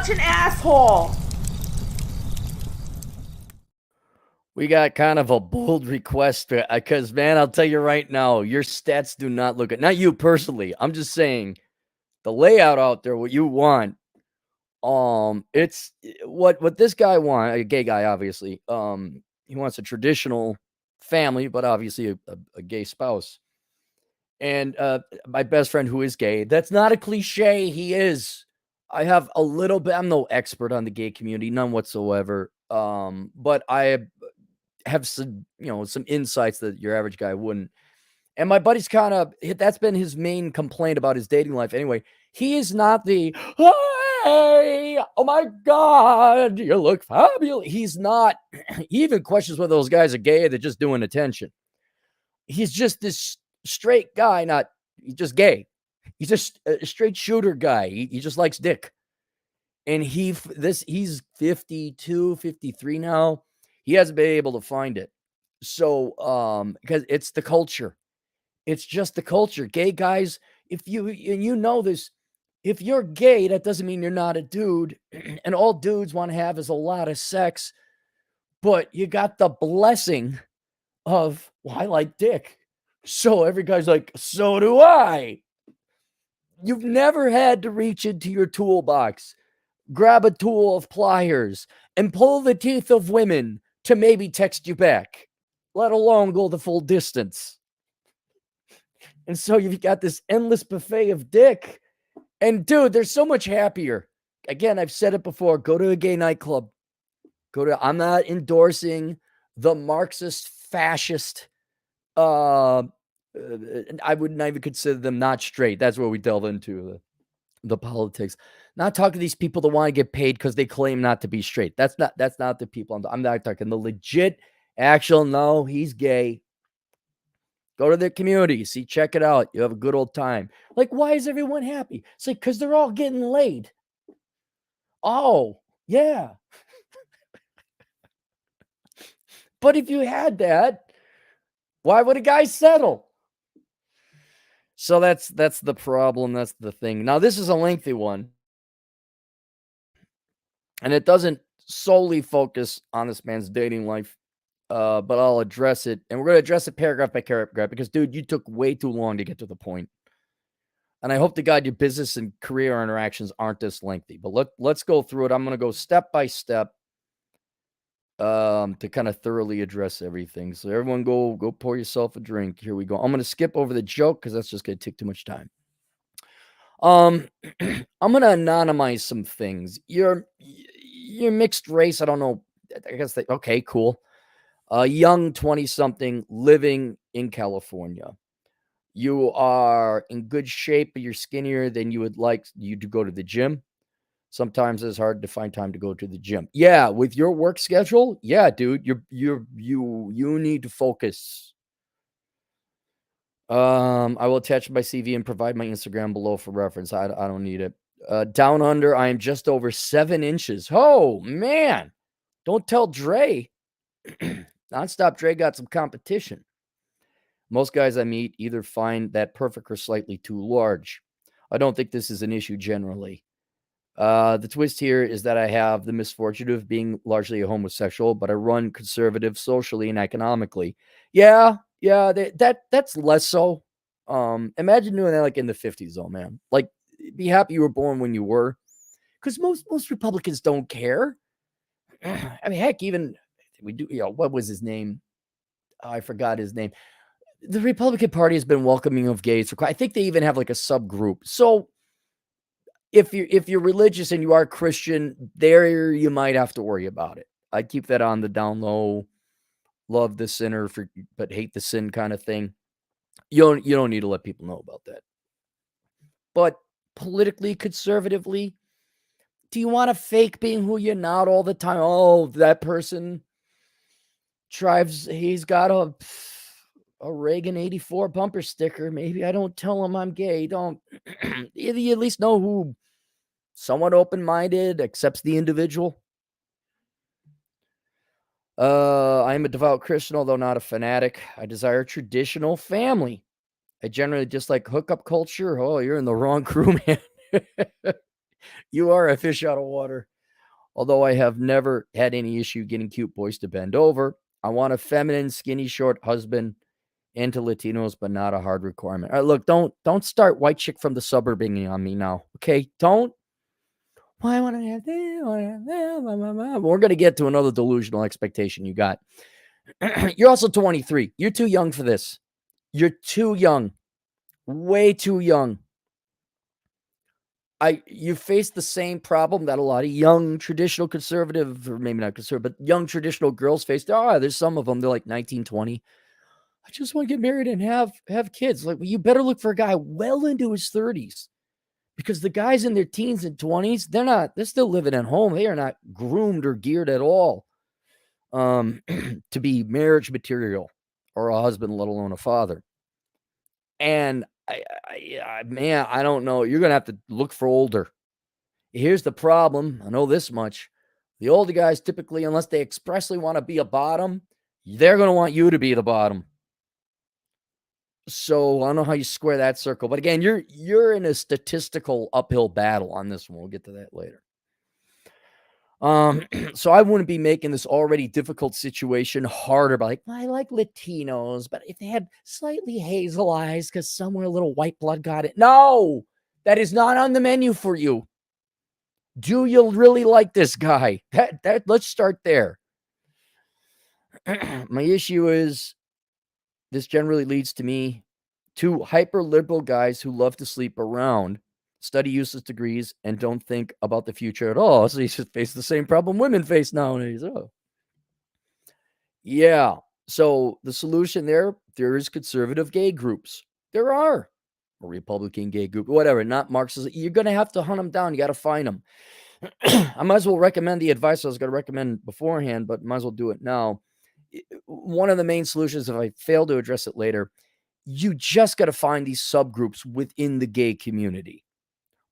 such an asshole. We got kind of a bold request because, man, I'll tell you right now, your stats do not look good. Not you personally. I'm just saying the layout out there, what you want. It's what this guy wants, a gay guy, obviously. He wants a traditional family, but obviously a gay spouse. And my best friend who is gay, that's not a cliche. He is. I have a little bit. I'm no expert on the gay community, none whatsoever. But I have some insights that your average guy wouldn't. And my buddy's kind of that's been his main complaint about his dating life. Anyway, he is not the hey, oh my god, you look fabulous. He's not. He even questions whether those guys are gay or they're just doing attention. He's just this straight guy, not he's just gay. He's just a straight shooter guy. He just likes dick. And he's 52, 53 now. He hasn't been able to find it. So, because it's the culture. It's just the culture. Gay guys, if you know this, if you're gay, that doesn't mean you're not a dude. And all dudes want to have is a lot of sex. But you got the blessing of, well, I like dick. So every guy's like, so do I. You've never had to reach into your toolbox, grab a tool of pliers, and pull the teeth of women to maybe text you back, let alone go the full distance. And so you've got this endless buffet of dick. And dude, they're so much happier. Again, I've said it before. Go to a gay nightclub. I'm not endorsing the Marxist fascist. I would not even consider them not straight. That's where we delve into the politics. Not talking to these people that want to get paid because they claim not to be straight. That's not the people. I'm not talking the legit, actual, no, he's gay. Go to the community. See, check it out. You have a good old time. Like, why is everyone happy? It's like, because they're all getting laid. Oh, yeah. But if you had that, why would a guy settle? So that's the problem. That's the thing. Now, this is a lengthy one. And it doesn't solely focus on this man's dating life. But I'll address it. And we're going to address it paragraph by paragraph because, dude, you took way too long to get to the point. And I hope to God your business and career interactions aren't this lengthy. But let's go through it. I'm going to go step by step to kind of thoroughly address everything. So everyone go pour yourself a drink. Here we go. I'm going to skip over the joke because that's just going to take too much time. I'm going to anonymize some things. You're mixed race. I don't know. I guess okay, cool. A young 20-something living in California. You are in good shape, but you're skinnier than you would like you to go to the gym. Sometimes it's hard to find time to go to the gym. Yeah, with your work schedule, yeah, dude, you need to focus. I will attach my CV and provide my Instagram below for reference. I don't need it. Down under, I am just over 7 inches. Oh man, don't tell Dre. Nonstop Dre got some competition. Most guys I meet either find that perfect or slightly too large. I don't think this is an issue generally. The twist here is that I have the misfortune of being largely a homosexual, but I run conservative socially and economically. Yeah, that's less so. Imagine doing that like in the 50s, though, man. Like, be happy you were born when you were, because most Republicans don't care. I mean, heck, even we do. What was his name? Oh, I forgot his name. The Republican Party has been welcoming of gays for I think they even have like a subgroup. So if you're religious and you are Christian, there you might have to worry about it. I keep that on the down low. Love the sinner but hate the sin kind of thing. You don't need to let people know about that. But politically, conservatively, do you want to fake being who you're not all the time? Oh, that person he's got a Reagan 84 bumper sticker. Maybe I don't tell him I'm gay. Don't you at least know who somewhat open-minded, accepts the individual. I am a devout Christian, although not a fanatic. I desire a traditional family. I generally dislike hookup culture. Oh, you're in the wrong crew, man. You are a fish out of water. Although I have never had any issue getting cute boys to bend over. I want a feminine, skinny, short husband into Latinos, but not a hard requirement. All right, look, don't start white chick from the suburbing on me now. Okay. Don't. Well, I want to have this, I wanna have that, blah, blah, blah. We're gonna get to another delusional expectation you got. You're also 23. You're too young for this. You're too young. Way too young. You face the same problem that a lot of young traditional conservative, or maybe not conservative, but young traditional girls face. There's some of them. They're like 19, 20. I just want to get married and have kids. Like, well, you better look for a guy well into his 30s, because the guys in their teens and 20s, they're still living at home. They are not groomed or geared at all to be marriage material or a husband, let alone a father. And man, I don't know. You're going to have to look for older. Here's the problem. I know this much. The older guys typically, unless they expressly want to be a bottom, they're going to want you to be the bottom. So I don't know how you square that circle. But again, you're in a statistical uphill battle on this one. We'll get to that later. So I wouldn't be making this already difficult situation harder by like, well, I like Latinos, but if they had slightly hazel eyes because somewhere a little white blood got it. No, that is not on the menu for you. Do you really like this guy? That let's start there. My issue is this generally leads to me to hyper liberal guys who love to sleep around, study useless degrees, and don't think about the future at all. So you should face the same problem women face nowadays. Oh, yeah. So the solution there is conservative gay groups. There are a Republican gay group, whatever, not Marxist. You're going to have to hunt them down. You got to find them. I might as well recommend the advice I was going to recommend beforehand, but might as well do it now. One of the main solutions, if I fail to address it later, you just got to find these subgroups within the gay community.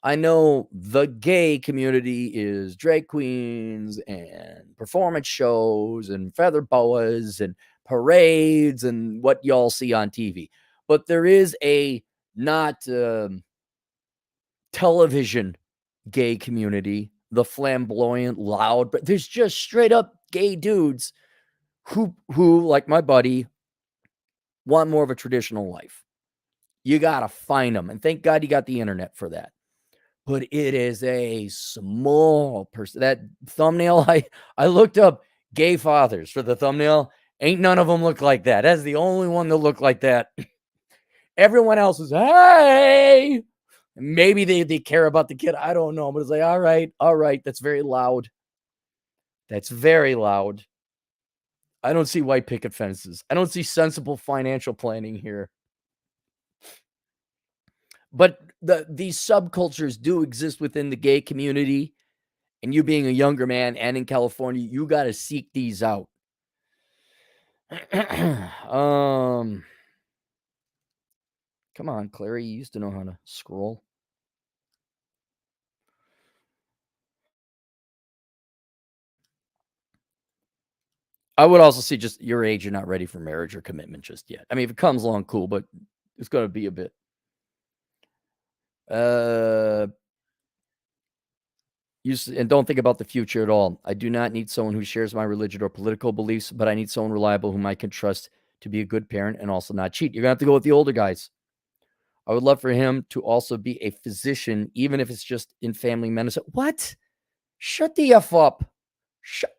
I know the gay community is drag queens and performance shows and feather boas and parades and what y'all see on TV. But there is a not television gay community, the flamboyant, loud, but there's just straight up gay dudes who like my buddy, want more of a traditional life. You got to find them. And thank God you got the internet for that. But it is a small person. That thumbnail, I looked up gay fathers for the thumbnail. Ain't none of them look like that. That's the only one that looked like that. Everyone else is, hey. Maybe they care about the kid. I don't know. But it's like, all right. That's very loud. That's very loud. I don't see white picket fences. I don't see sensible financial planning here. But these subcultures do exist within the gay community. And you being a younger man and in California, you got to seek these out. Come on, Clary. You used to know how to scroll. I would also see just your age, you're not ready for marriage or commitment just yet. I mean, if it comes along, cool, but it's going to be a bit. And don't think about the future at all. I do not need someone who shares my religion or political beliefs, but I need someone reliable whom I can trust to be a good parent and also not cheat. You're going to have to go with the older guys. I would love for him to also be a physician, even if it's just in family medicine. What? Shut the F up.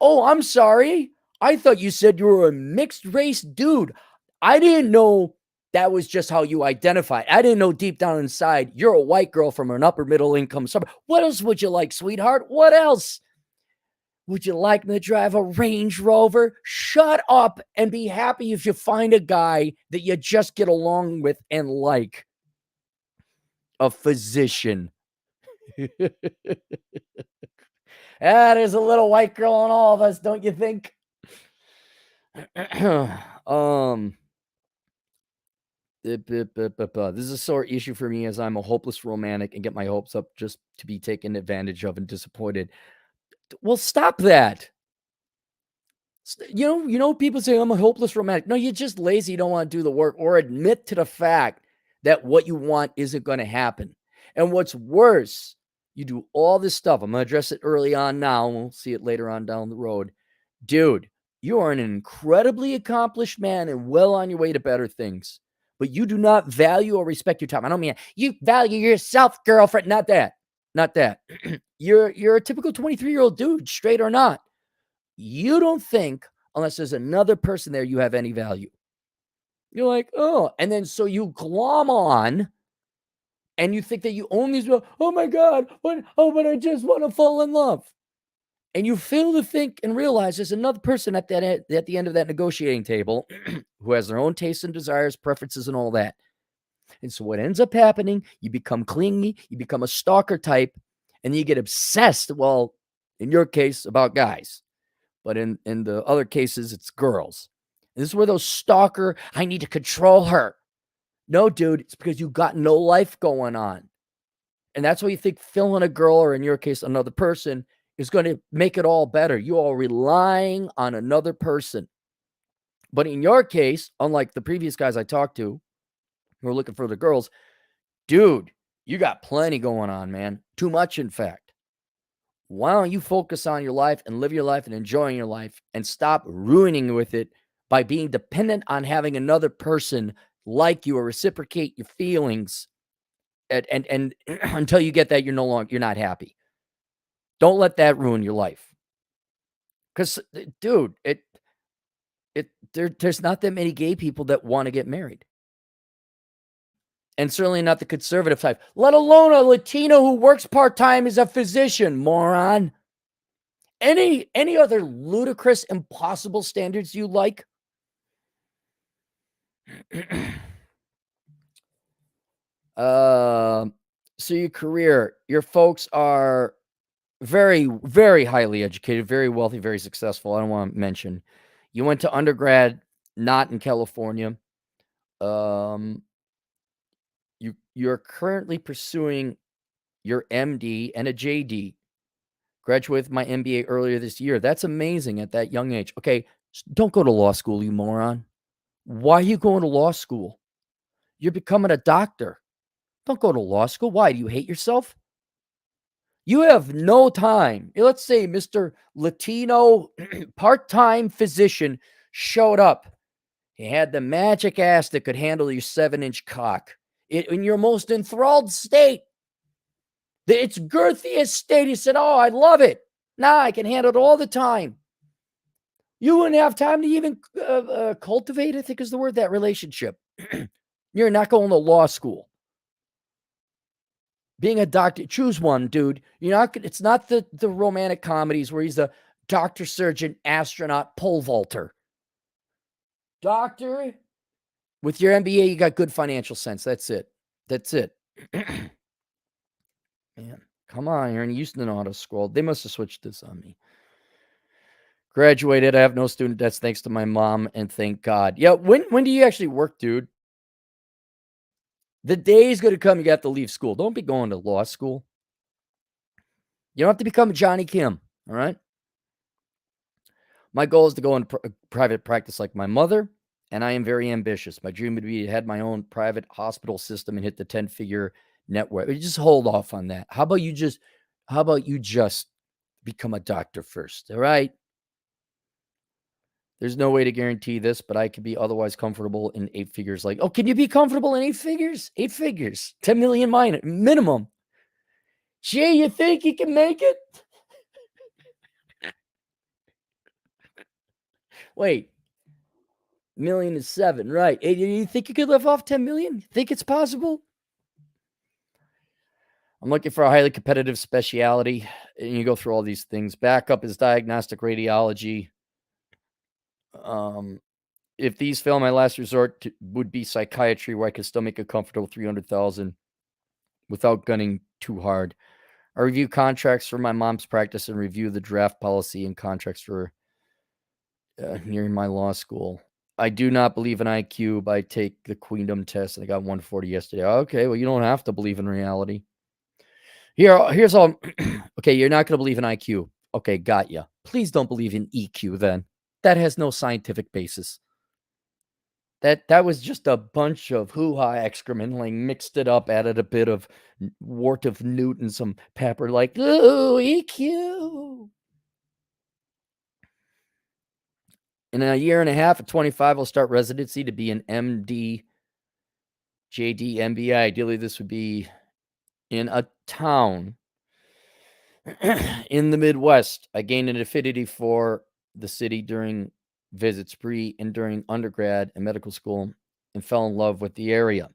Oh, I'm sorry. I thought you said you were a mixed race dude. I didn't know that was just how you identify. I didn't know deep down inside you're a white girl from an upper middle income suburb. What else would you like, sweetheart? What else? Would you like me to drive a Range Rover? Shut up and be happy if you find a guy that you just get along with and like. A physician. There's a little white girl in all of us, don't you think? This is a sore issue for me as I'm a hopeless romantic and get my hopes up just to be taken advantage of and disappointed. Well, stop that. You know, people say I'm a hopeless romantic. No, you're just lazy. You don't want to do the work or admit to the fact that what you want isn't going to happen. And what's worse You do all this stuff. I'm going to address it early on now. We'll see it later on down the road. Dude, you are an incredibly accomplished man and well on your way to better things. But you do not value or respect your time. I don't mean you value yourself, girlfriend. Not that. Not that. You're a typical 23-year-old dude, straight or not. You don't think, unless there's another person there, you have any value. You're like, oh, and then so you glom on and you think that you own these. Oh my God, but I just want to fall in love. And you fail to think and realize there's another person at the end of that negotiating table who has their own tastes and desires, preferences, and all that. And so what ends up happening, you become clingy, you become a stalker type, and you get obsessed, well, in your case, about guys. But in the other cases, it's girls. And this is where those stalker, I need to control her. No, dude, it's because you got no life going on. And that's why you think filling a girl, or in your case, another person, is going to make it all better. You are relying on another person. But in your case, unlike the previous guys I talked to who are looking for the girls, dude, you got plenty going on, man. Too much, in fact. Why don't you focus on your life and live your life and enjoying your life and stop ruining with it by being dependent on having another person like you or reciprocate your feelings and until you get that, you're not happy. Don't let that ruin your life. Because, dude, there's not that many gay people that want to get married. And certainly not the conservative type, let alone a Latino who works part-time as a physician, moron. Any other ludicrous, impossible standards you like? So your career, your folks are very, very highly educated, very wealthy, very successful. I don't want to mention. You went to undergrad, not in California. You're currently pursuing your MD and a JD. Graduated with my MBA earlier this year. That's amazing at that young age. Okay, don't go to law school, you moron. Why are you going to law school? You're becoming a doctor. Don't go to law school. Why? Do you hate yourself? You have no time. Let's say Mr. Latino part-time physician showed up. He had the magic ass that could handle your 7-inch cock in your most enthralled state. Its girthiest state. He said, oh, I love it. Nah, I can handle it all the time. You wouldn't have time to even cultivate, I think is the word, that relationship. You're not going to law school. Being a doctor, choose one, dude. It's not the romantic comedies where he's the doctor, surgeon, astronaut, pole vaulter. Doctor, with your MBA, you got good financial sense. That's it. Man, come on, Aaron. You used to know how to scroll. They must have switched this on me. Graduated. I have no student debts thanks to my mom, and thank God. Yeah, when do you actually work, dude? The day is going to come you have to leave school. Don't be going to law school. You don't have to become Johnny Kim, all right? My goal is to go into private practice like my mother, and I am very ambitious. My dream would be to have my own private hospital system and hit the 10-figure network. Just hold off on that. How about you just become a doctor first, all right? There's no way to guarantee this, but I could be otherwise comfortable in 8 figures. Like, oh, can you be comfortable in 8 figures? 8 figures. 10 million minimum. Gee, you think you can make it? Wait. Million is 7, right? You think you could live off 10 million? Think it's possible? I'm looking for a highly competitive specialty. And you go through all these things. Backup is diagnostic radiology. If these fail, my last resort would be psychiatry, where I could still make a comfortable $300,000 without gunning too hard. I review contracts for my mom's practice and review the draft policy and contracts for near my law school. I do not believe in IQ, but I take the Queendom test and I got 140 yesterday. Okay, well, you don't have to believe in reality. Here's all. Okay, you're not going to believe in IQ. Okay, got ya. Please don't believe in EQ then. That has no scientific basis. That was just a bunch of hoo-ha excrement, like, mixed it up, added a bit of wort of newt and some pepper, like, "Ooh, EQ." In a year and a half, at 25, I'll start residency to be an MD, JD, MBA. Ideally, this would be in a town in the Midwest. I gained an affinity for the city during visits pre and during undergrad and medical school and fell in love with the area.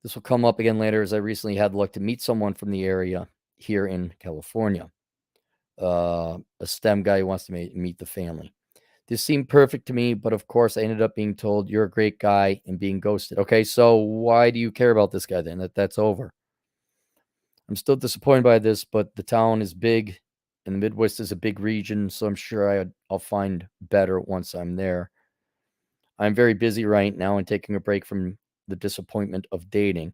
This will come up again later as I recently had the luck to meet someone from the area here in California, a STEM guy who wants to meet the family. This seemed perfect to me, but of course, I ended up being told you're a great guy and being ghosted. Okay, so why do you care about this guy then? That's over. I'm still disappointed by this, but the town is big and the Midwest is a big region, so I'm sure I'll find better once I'm there. I'm very busy right now and taking a break from the disappointment of dating.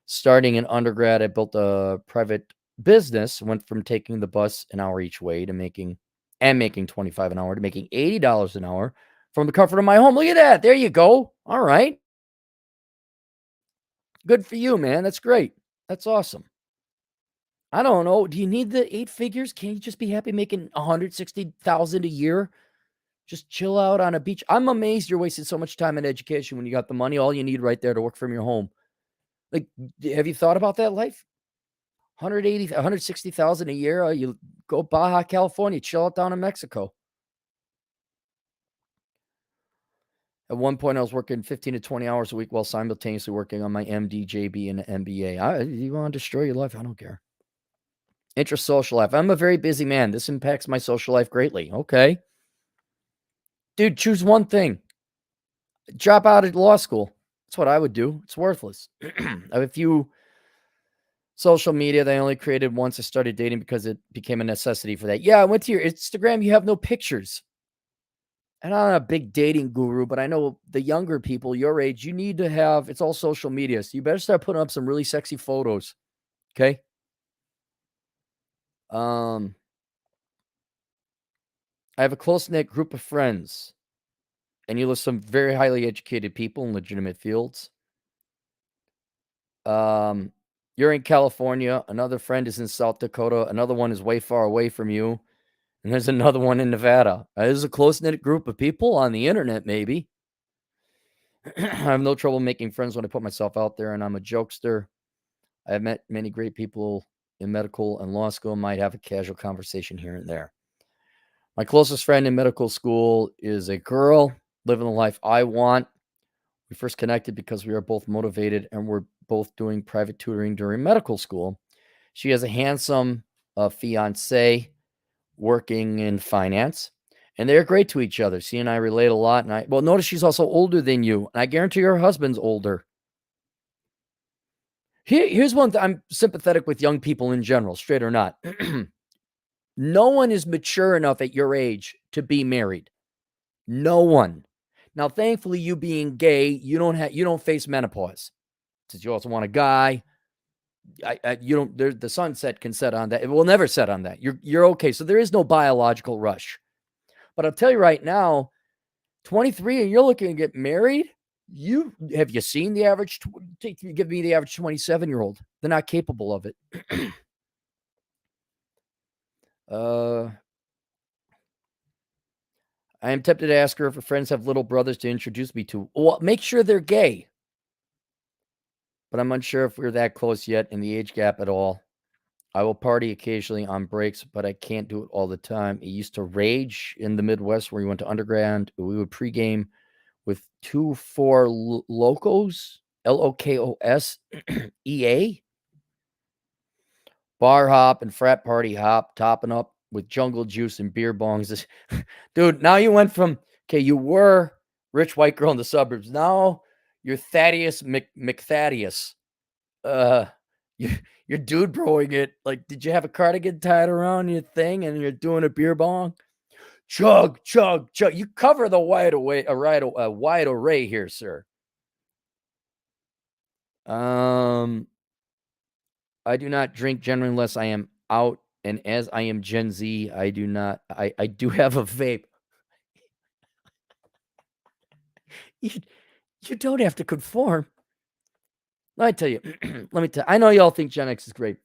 Starting in undergrad, I built a private business, went from taking the bus an hour each way to making 25 an hour to making $80 an hour from the comfort of my home. Look at that. There you go. All right. Good for you, man. That's great. That's awesome. I don't know. Do you need the 8 figures? Can't you just be happy making 160,000 a year? Just chill out on a beach. I'm amazed you're wasting so much time in education when you got the money, all you need right there to work from your home. Like, have you thought about that life? 180, 160,000 a year. You go Baja California, chill out down in Mexico. At one point, I was working 15 to 20 hours a week while simultaneously working on my MD, JB, and MBA. You want to destroy your life? I don't care. Interest social life. I'm a very busy man. This impacts my social life greatly. Okay. Dude, choose one thing. Drop out of law school. That's what I would do. It's worthless. I have a few social media that I only created once I started dating because it became a necessity for that. Yeah, I went to your Instagram. You have no pictures. And I'm not a big dating guru, but I know the younger people your age, you need to have, it's all social media. So you better start putting up some really sexy photos. Okay. I have a close knit group of friends, and you list some very highly educated people in legitimate fields. You're in California. Another friend is in South Dakota. Another one is way far away from you. And there's another one in Nevada. There's a close knit group of people on the internet, maybe. I have no trouble making friends when I put myself out there, and I'm a jokester. I have met many great people in medical and law school, might have a casual conversation here and there. My closest friend in medical school is a girl living the life I want. We first connected because we are both motivated and we're both doing private tutoring during medical school. She has a handsome fiance working in finance, and they're great to each other. She and I relate a lot. And notice she's also older than you, and I guarantee her husband's older. Here's one thing. I'm sympathetic with young people in general, straight or not. No one is mature enough at your age to be married. No one. Now, thankfully, you being gay, you don't face menopause. Since you also want a guy, you don't. The sunset can set on that. It will never set on that. You're okay. So there is no biological rush. But I'll tell you right now, 23 and you're looking to get married. Have you seen the average? Give me the average 27-year-old. They're not capable of it. I am tempted to ask her if her friends have little brothers to introduce me to. Well, make sure they're gay. But I'm unsure if we're that close yet in the age gap at all. I will party occasionally on breaks, but I can't do it all the time. It used to rage in the Midwest where we went to underground. We would pregame with 2-4 locos, LOKOS, EA. Bar hop and frat party hop, topping up with jungle juice and beer bongs. Dude, now you went from, okay, you were rich white girl in the suburbs. Now you're Thaddeus McThaddeus. You're dude broing it. Like, did you have a cardigan tied around your thing and you're doing a beer bong? Chug, chug, chug. You cover the wide array here, sir. I do not drink generally unless I am out, and as I am Gen Z, I do not. I do have a vape. You, you don't have to conform. Let me tell you. Let me tell. I know y'all think Gen X is great.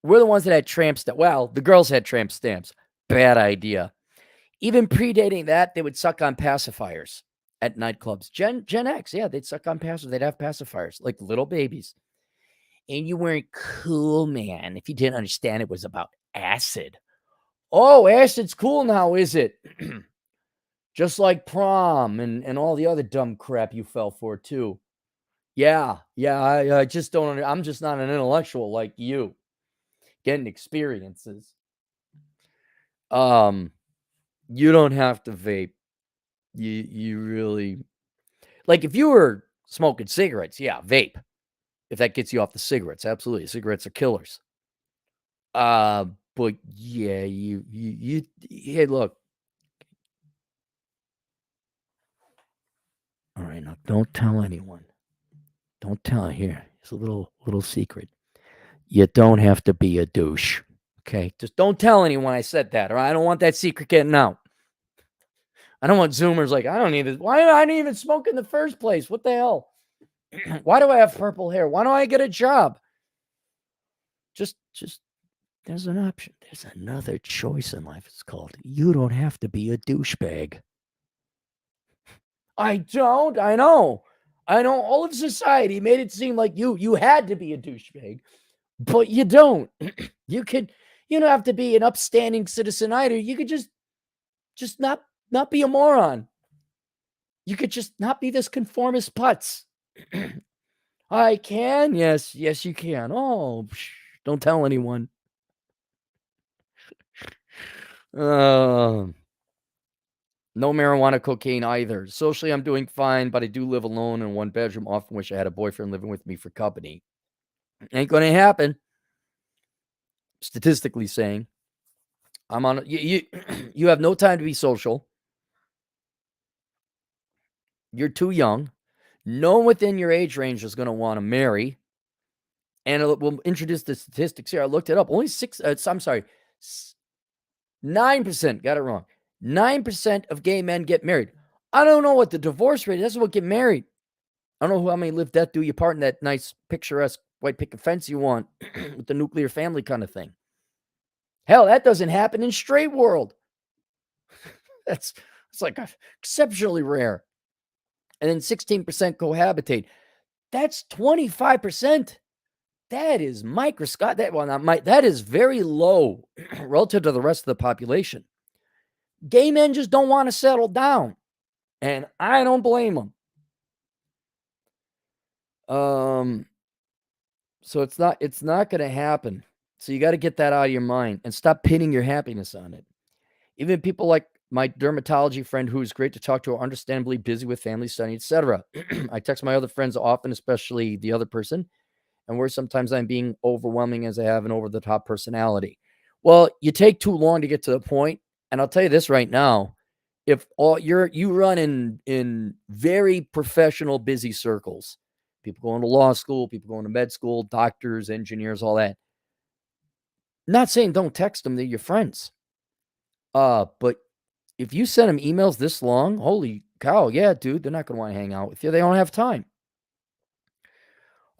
We're the ones that had tramp stamps. Well, the girls had tramp stamps. Bad idea. Even predating that, they would suck on pacifiers at nightclubs. Gen X, yeah, they'd suck on pacifiers. They'd have pacifiers like little babies. And you weren't cool, man, if you didn't understand it was about acid. Oh, acid's cool now, is it? Just like prom and all the other dumb crap you fell for, too. Yeah, I just don't. I'm just not an intellectual like you, getting experiences. You don't have to vape. You really like if you were smoking cigarettes, yeah, vape. If that gets you off the cigarettes, absolutely. Cigarettes are killers. But yeah, you hey, look. All right, now don't tell anyone. Don't tell here. It's a little secret. You don't have to be a douche. Okay? Just don't tell anyone I said that, or I don't want that secret getting out. I don't want Zoomers like, I don't need it. Why I didn't even smoke in the first place? What the hell? Why do I have purple hair? Why don't I get a job? Just there's an option. There's another choice in life. It's called you don't have to be a douchebag. I don't. I know. All of society made it seem like you had to be a douchebag, but you don't. You don't have to be an upstanding citizen either. You could just not be a moron. You could just not be this conformist putz. I can. Yes, you can. Oh, don't tell anyone. No marijuana, cocaine either. Socially, I'm doing fine, but I do live alone in one bedroom. Often wish I had a boyfriend living with me for company. Ain't gonna happen. Statistically saying, I'm on. You you have no time to be social. You're too young. No one within your age range is gonna want to marry. And we'll introduce the statistics here. I looked it up. Only 9%. Got it wrong. 9% of gay men get married. I don't know what the divorce rate is. That's what get married. I don't know how many live death, do you part in that nice picturesque white picket fence you want with the nuclear family kind of thing. Hell, that doesn't happen in straight world. It's like exceptionally rare. And then 16% cohabitate. That's 25%. That is microscopic. That is very low relative to the rest of the population. Gay men just don't want to settle down, and I don't blame them. So it's not going to happen. So you got to get that out of your mind and stop pinning your happiness on it. Even people like my dermatology friend, who's great to talk to, are understandably busy with family study, etc. I text my other friends often, especially the other person, and where sometimes I'm being overwhelming as I have an over-the-top personality. Well, you take too long to get to the point, and I'll tell you this right now: if you run in very professional, busy circles, people going to law school, people going to med school, doctors, engineers, all that. Not saying don't text them; they're your friends. But if you send them emails this long, holy cow, yeah, dude, they're not going to want to hang out with you. They don't have time.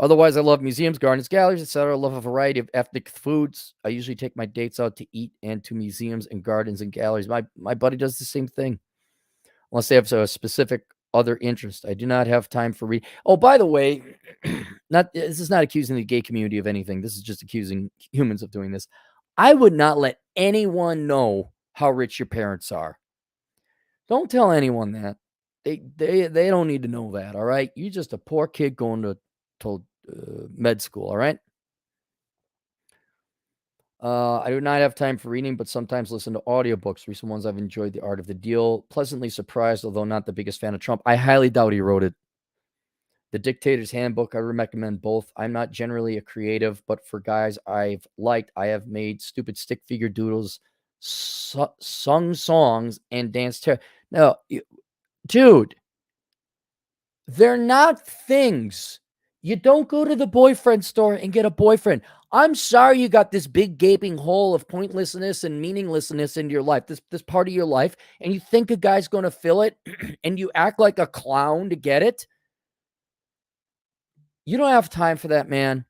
Otherwise, I love museums, gardens, galleries, etc. I love a variety of ethnic foods. I usually take my dates out to eat and to museums and gardens and galleries. My buddy does the same thing, unless they have a specific other interest. I do not have time for read. Oh, by the way, this is not accusing the gay community of anything. This is just accusing humans of doing this. I would not let anyone know how rich your parents are. Don't tell anyone that. They don't need to know that. All right, you're just a poor kid going to med school. All right. I do not have time for reading, but sometimes listen to audiobooks. Recent ones I've enjoyed The Art of the Deal. Pleasantly surprised, although not the biggest fan of Trump. I highly doubt he wrote it. The Dictator's Handbook, I recommend both. I'm not generally a creative, but for guys I've liked, I have made stupid stick figure doodles, sung songs, and danced. Now, dude, they're not things You don't go to the boyfriend store and get a boyfriend. I'm sorry you got this big gaping hole of pointlessness and meaninglessness in your life, this part of your life, and you think a guy's going to fill it and you act like a clown to get it. You don't have time for that, man.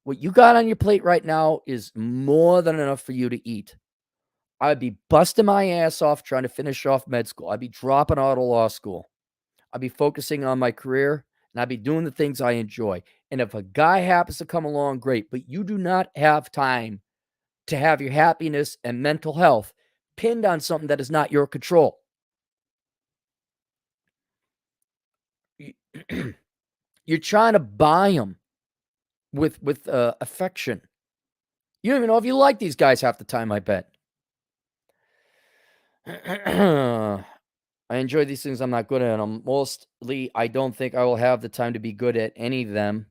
What you got on your plate right now is more than enough for you to eat. I'd be busting my ass off trying to finish off med school. I'd be dropping out of law school. I'd be focusing on my career and I'd be doing the things I enjoy. And if a guy happens to come along, great, but you do not have time to have your happiness and mental health pinned on something that is not your control. You're trying to buy them with affection. You don't even know if you like these guys half the time, I bet. I enjoy these things. I'm not good at them. Mostly, I don't think I will have the time to be good at any of them,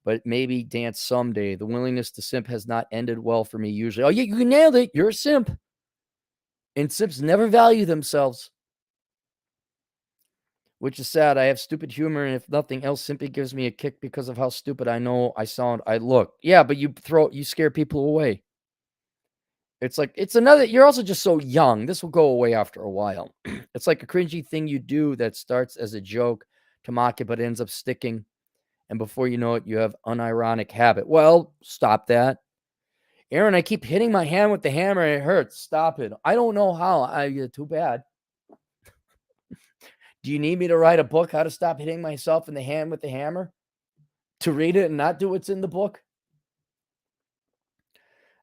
but maybe dance someday. The willingness to simp has not ended well for me usually. Oh, yeah, you nailed it. You're a simp. And simps never value themselves, which is sad. I have stupid humor, and if nothing else, simply gives me a kick because of how stupid I know I sound. I look. Yeah, but you scare people away. It's like, it's another, you're also just so young. This will go away after a while. It's like a cringy thing you do that starts as a joke to mock it, but ends up sticking. And before you know it, you have unironic habit. Well, stop that. Aaron, I keep hitting my hand with the hammer and it hurts. Stop it. I don't know how. Too bad. Do you need me to write a book, How to Stop Hitting Myself in the Hand with the Hammer? To read it and not do what's in the book?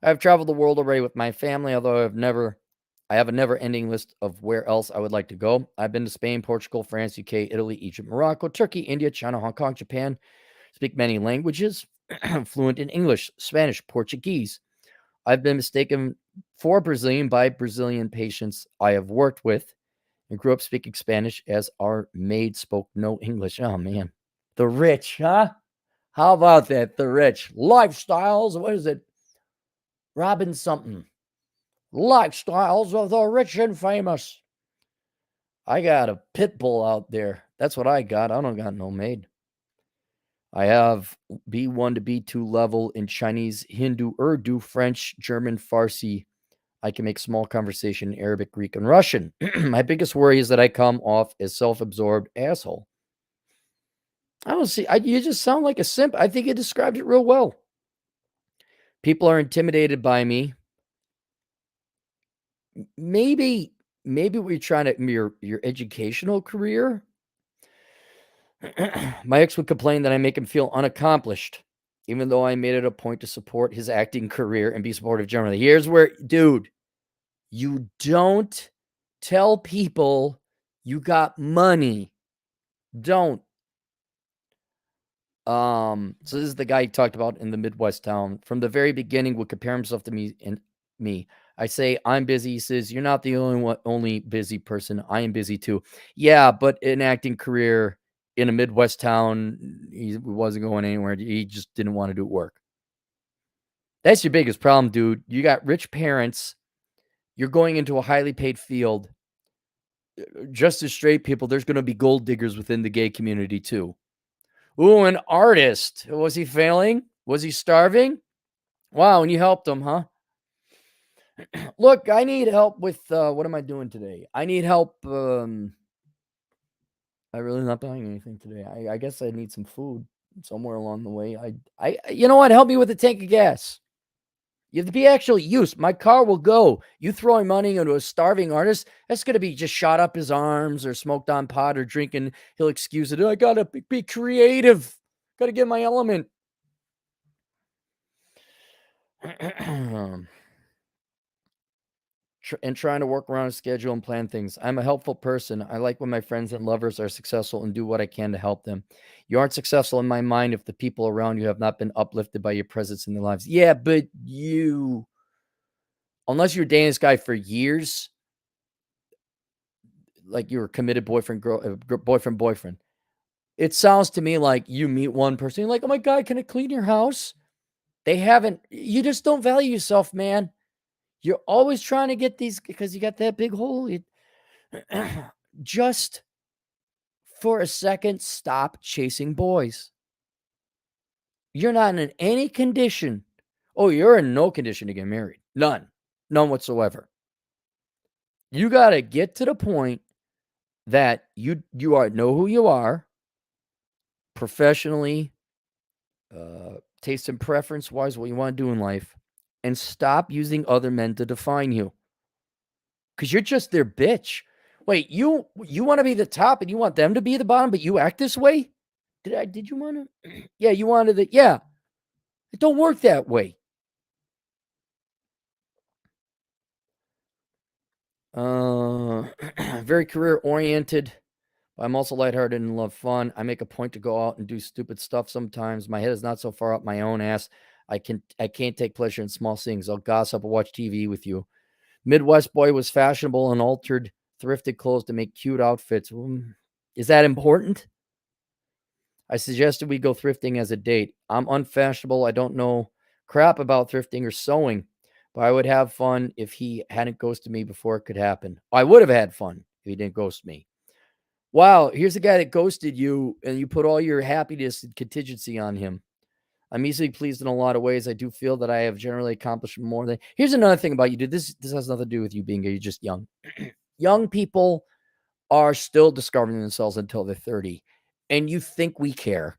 I've traveled the world already with my family, although I have a never-ending list of where else I would like to go. I've been to Spain, Portugal, France, UK, Italy, Egypt, Morocco, Turkey, India, China, Hong Kong, Japan. Speak many languages, fluent in English, Spanish, Portuguese. I've been mistaken for Brazilian by Brazilian patients I have worked with and grew up speaking Spanish as our maid spoke no English. Oh, man. The rich, huh? How about that? The rich. Lifestyles. What is it? Robin something. Lifestyles of the rich and famous. I got a pit bull out there. That's what I got. I don't got no maid. I have B1 to B2 level in Chinese, Hindu, Urdu, French, German, Farsi. I can make small conversation in Arabic, Greek, and Russian. My biggest worry is that I come off as self-absorbed asshole. I don't see. You just sound like a simp. I think you described it real well. People are intimidated by me. Maybe what you're trying to your educational career. My ex would complain that I make him feel unaccomplished, even though I made it a point to support his acting career and be supportive generally. Here's where, dude, you don't tell people you got money. Don't. So this is the guy he talked about in the Midwest town. From the very beginning, would compare himself to me. I say I'm busy. He says, "You're not the only busy person. I am busy too." Yeah, but an acting career in a Midwest town, he wasn't going anywhere. He just didn't want to do work. That's your biggest problem, dude. You got rich parents. You're going into a highly paid field. Just as straight people, there's going to be gold diggers within the gay community too. Ooh, an artist. Was he failing? Was he starving? Wow, and you helped him, huh? Look, I need help with what am I doing today? I need help. I'm really not buying anything today. I guess I need some food somewhere along the way. You know what? Help me with a tank of gas. You have to be actually used. My car will go. You throwing money into a starving artist, that's going to be just shot up his arms or smoked on pot or drinking. He'll excuse it. I got to be creative. Got to get my element. And trying to work around a schedule and plan things. I'm a helpful person. I like when my friends and lovers are successful and do what I can to help them. You aren't successful in my mind if the people around you have not been uplifted by your presence in their lives. Yeah, but unless you're dating this guy for years, like you were committed boyfriend, boyfriend. It sounds to me like you meet one person, you're like, oh my God, can I clean your house? You just don't value yourself, man. You're always trying to get these because you got that big hole. Just for a second, stop chasing boys. You're not in any condition. Oh, you're in no condition to get married. None. None whatsoever. You got to get to the point that you know who you are professionally, taste and preference wise, what you want to do in life, and stop using other men to define you. Because you're just their bitch. Wait, you want to be the top and you want them to be the bottom, but you act this way? Did you want to? Yeah, you wanted it. Yeah. It don't work that way. Very career oriented. I'm also lighthearted and love fun. I make a point to go out and do stupid stuff sometimes. My head is not so far up my own ass. I can't take pleasure in small things. I'll gossip or watch TV with you. Midwest boy was fashionable and altered thrifted clothes to make cute outfits. Is that important? I suggested we go thrifting as a date. I'm unfashionable. I don't know crap about thrifting or sewing, but I would have fun if he hadn't ghosted me before it could happen. I would have had fun if he didn't ghost me. Wow, here's a guy that ghosted you and you put all your happiness and contingency on him. I'm easily pleased in a lot of ways. I do feel that I have generally accomplished more than. Here's another thing about you, dude. This has nothing to do with you being gay. You're just young. Young people are still discovering themselves until they're 30. And you think we care.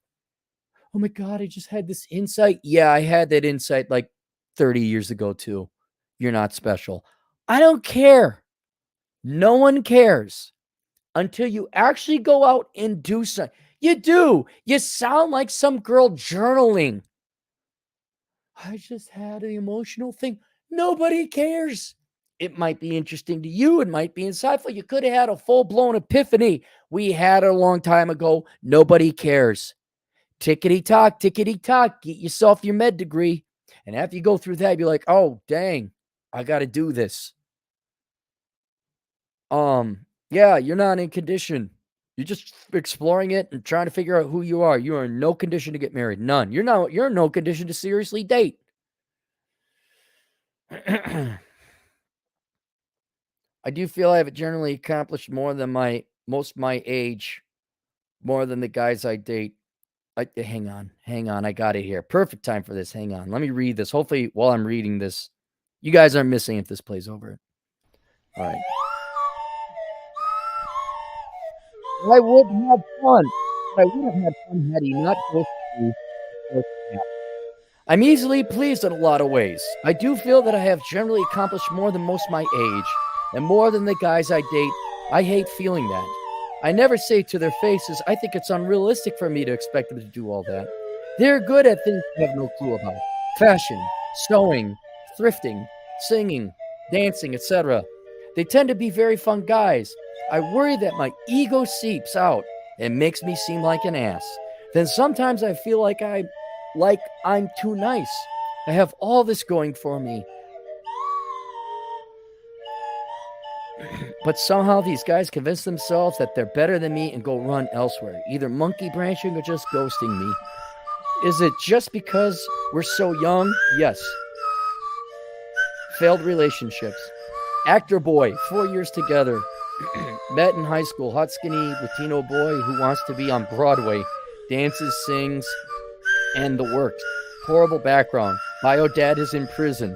Oh my God, I just had this insight. Yeah, I had that insight like 30 years ago too. You're not special. I don't care. No one cares until you actually go out and do something. You do. You sound like some girl journaling. I just had an emotional thing. Nobody cares. It might be interesting to you. It might be insightful. You could have had a full-blown epiphany. We had it a long time ago. Nobody cares. Tickety-tock, tickety-tock. Get yourself your med degree. And after you go through that, you're like, oh, dang, I got to do this. Yeah, you're not in condition. You're just exploring it and trying to figure out who you are. You are in no condition to get married. None. You're in no condition to seriously date. I do feel I have generally accomplished more than most my age, more than the guys I date. Hang on. I got it here. Perfect time for this. Hang on. Let me read this. Hopefully, while I'm reading this, you guys aren't missing if this plays over. All right. I would have fun. I would have had fun had he not ghosted me. I'm easily pleased in a lot of ways. I do feel that I have generally accomplished more than most my age, and more than the guys I date. I hate feeling that. I never say to their faces, I think it's unrealistic for me to expect them to do all that. They're good at things I have no clue about. Fashion, sewing, thrifting, singing, dancing, etc. They tend to be very fun guys. I worry that my ego seeps out and makes me seem like an ass. Then sometimes I feel like I'm too nice. I have all this going for me. But somehow these guys convince themselves that they're better than me and go run elsewhere, either monkey branching or just ghosting me. Is it just because we're so young? Yes. Failed relationships. Actor boy, 4 years together. Met in high school, hot skinny Latino boy who wants to be on Broadway. Dances, sings, and the works. Horrible background. Bio dad is in prison.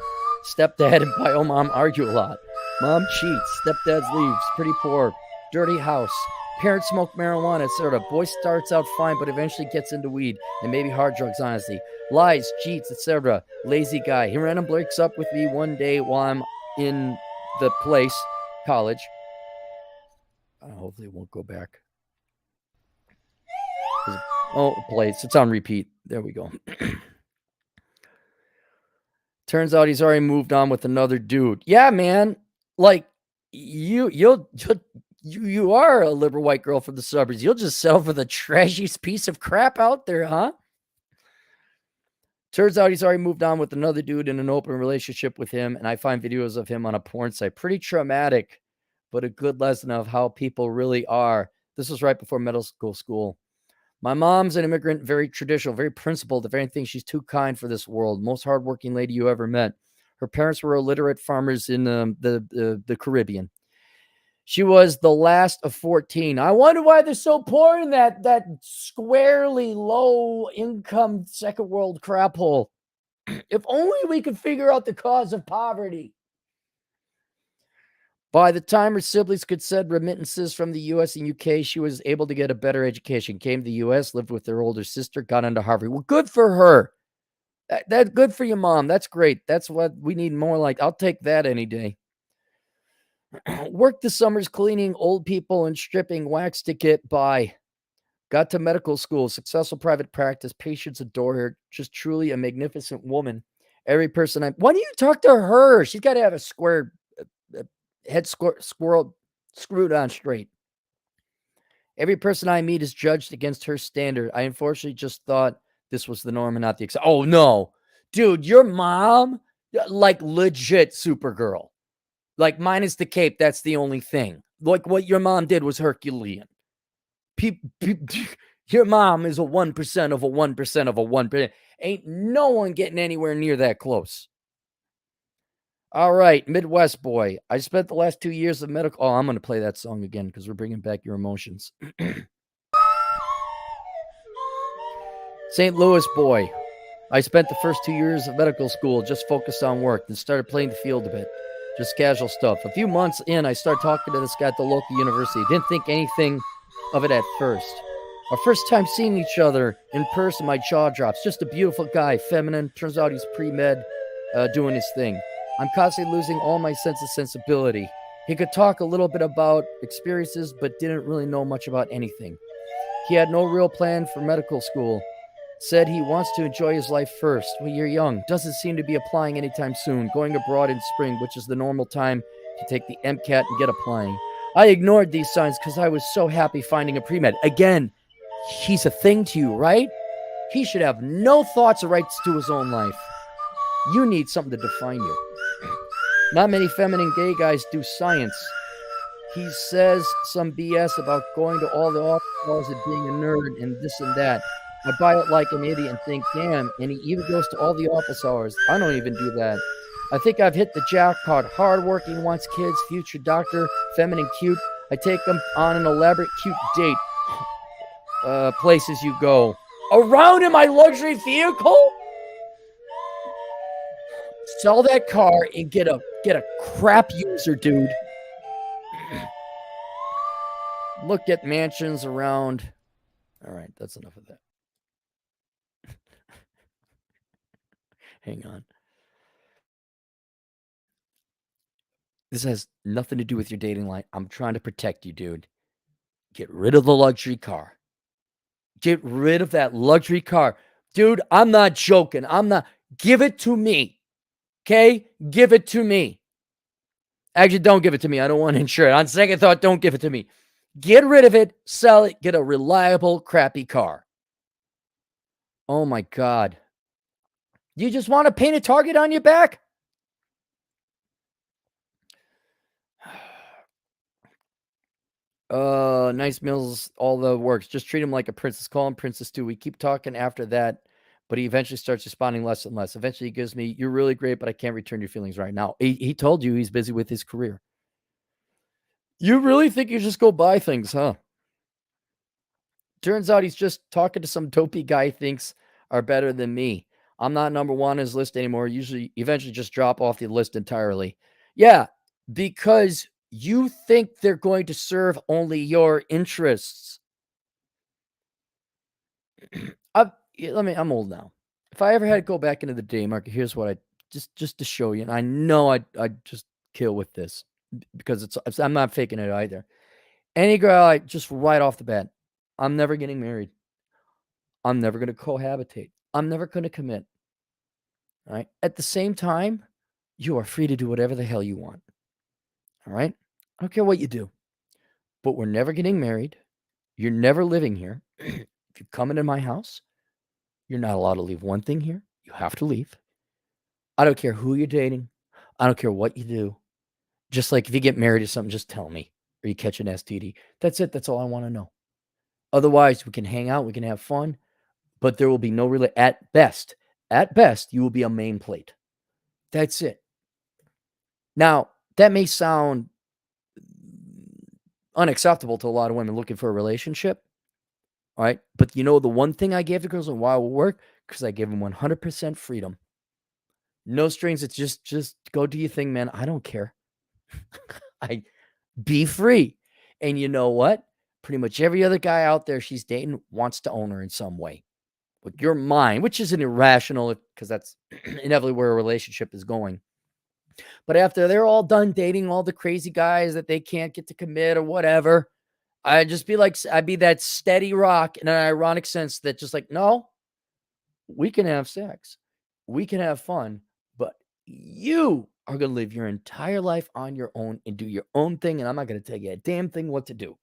Stepdad and bio mom argue a lot. Mom cheats. Stepdad leaves. Pretty poor. Dirty house. Parents smoke marijuana, etc. Boy starts out fine, but eventually gets into weed and maybe hard drugs, honestly. Lies, cheats, etc. Lazy guy. He random breaks up with me one day while I'm in the place, college. Hopefully it won't go back. Oh, place. It's on repeat. There we go. Turns out he's already moved on with another dude. Yeah, man. Like you are a liberal white girl from the suburbs. You'll just settle for the trashiest piece of crap out there, huh? Turns out he's already moved on with another dude in an open relationship with him, and I find videos of him on a porn site. Pretty traumatic, but a good lesson of how people really are. This was right before middle school. My mom's an immigrant, very traditional, very principled. If anything, she's too kind for this world. Most hardworking lady you ever met. Her parents were illiterate farmers in the Caribbean. She was the last of 14. I wonder why they're so poor in that squarely low income second world crap hole. If only we could figure out the cause of poverty. By the time her siblings could send remittances from the US and UK, she was able to get a better education. Came to the US, lived with her older sister, got into Harvard. Well, good for her. That good for your mom. That's great. That's what we need more like. I'll take that any day. Worked the summers cleaning old people and stripping wax to get by. Got to medical school, successful private practice. Patients adore her. Just truly a magnificent woman. Every person why don't you talk to her? She's got to have a square head squirrel screwed on straight. Every person I meet is judged against her standard. I unfortunately just thought this was the norm and not the exception. Oh no, dude, your mom, like legit Supergirl, like minus the cape. That's the only thing. Like what your mom did was Herculean. Your mom is a 1% of a 1% of a 1%. Ain't no one getting anywhere near that close. All right, Midwest boy. I spent the last 2 years of medical. Oh, I'm going to play that song again because we're bringing back your emotions. St. Louis boy. I spent the first 2 years of medical school just focused on work and started playing the field a bit. Just casual stuff. A few months in, I started talking to this guy at the local university. Didn't think anything of it at first. Our first time seeing each other in person, my jaw drops. Just a beautiful guy, feminine. Turns out he's pre-med, doing his thing. I'm constantly losing all my sense of sensibility. He could talk a little bit about experiences, but didn't really know much about anything. He had no real plan for medical school. Said he wants to enjoy his life first. Well, you're young. Doesn't seem to be applying anytime soon. Going abroad in spring, which is the normal time to take the MCAT and get applying. I ignored these signs because I was so happy finding a pre-med. Again, he's a thing to you, right? He should have no thoughts or rights to his own life. You need something to define you. Not many feminine gay guys do science. He says some BS about going to all the office hours and being a nerd and this and that. I buy it like an idiot and think, damn, and he even goes to all the office hours. I don't even do that. I think I've hit the jackpot. Hardworking, wants kids, future doctor, feminine, cute. I take him on an elaborate, cute date. Places you go. Around in my luxury vehicle? Sell that car and get a crap user, dude. Look at mansions around. All right, that's enough of that. Hang on. This has nothing to do with your dating life. I'm trying to protect you, dude. Get rid of the luxury car. Get rid of that luxury car. Dude, I'm not joking. Give it to me. Okay? Give it to me. Actually, don't give it to me. I don't want to insure it. On second thought, don't give it to me. Get rid of it. Sell it. Get a reliable, crappy car. Oh my God. You just want to paint a target on your back? Nice meals, all the works. Just treat him like a princess. Call him Princess too. We keep talking after that, but he eventually starts responding less and less. Eventually, he gives me, "You're really great, but I can't return your feelings right now." He told you he's busy with his career. You really think you just go buy things, huh? Turns out he's just talking to some dopey guy he thinks are better than me. I'm not number one on his list anymore. Usually, eventually just drop off the list entirely. Yeah, because you think they're going to serve only your interests. I'm old now. If I ever had to go back into the day market, here's what I just to show you. And I know I'd just kill with this because I'm not faking it either. Any girl, I just right off the bat, I'm never getting married. I'm never going to cohabitate. I'm never going to commit. All right. At the same time, you are free to do whatever the hell you want. All right. I don't care what you do, but we're never getting married. You're never living here. If you come into my house, you're not allowed to leave one thing here. You have to leave. I don't care who you're dating. I don't care what you do. Just like if you get married to something, just tell me or you catch an STD. That's it. That's all I want to know. Otherwise, we can hang out. We can have fun, but there will be no really, at best, you will be a main plate. That's it. Now, that may sound unacceptable to a lot of women looking for a relationship. All right. But the one thing I gave the girls and why it will work? Because I gave them 100% freedom. No strings. It's just go do your thing, man. I don't care. I be free. And you know what? Pretty much every other guy out there she's dating wants to own her in some way. But you're mine, which isn't irrational because that's inevitably where a relationship is going. But after they're all done dating all the crazy guys that they can't get to commit or whatever, I'd be that steady rock in an ironic sense that just like, no, we can have sex. We can have fun, but you are going to live your entire life on your own and do your own thing. And I'm not going to tell you a damn thing what to do.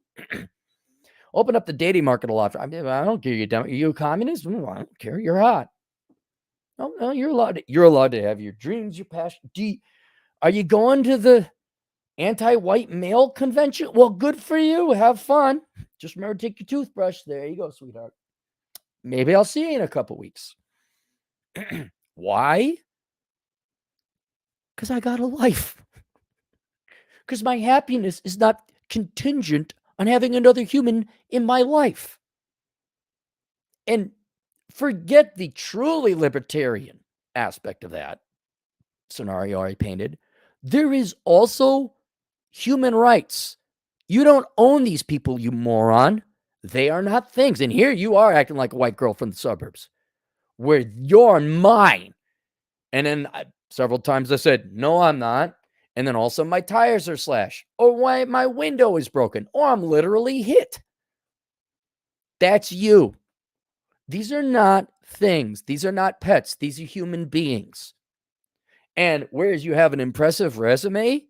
Open up the dating market a lot. I don't care. Are you a communist? I don't care. You're hot. No, you're allowed to have your dreams, your passion. Are you going to the anti-white male convention? Well, good for you. Have fun. Just remember to take your toothbrush. There you go, sweetheart. Maybe I'll see you in a couple weeks. Why? Because I got a life. Because my happiness is not contingent on having another human in my life. And forget the truly libertarian aspect of that scenario I painted. There is also human rights. You don't own these people, you moron. They are not things. And here you are acting like a white girl from the suburbs where you're mine. And then several times I said, no, I'm not. And then also my tires are slashed or why my window is broken or I'm literally hit. That's you. These are not things. These are not pets. These are human beings. And whereas you have an impressive resume,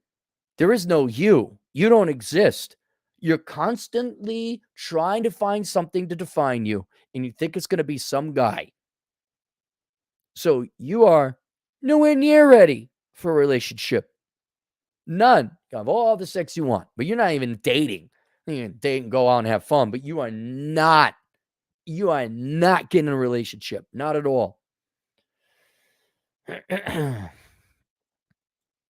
there is no you. You don't exist. You're constantly trying to find something to define you, and you think it's going to be some guy. So you are nowhere near ready for a relationship. None. You have all the sex you want, but you're not even dating. You can date and go out and have fun, but you are not getting a relationship. Not at all.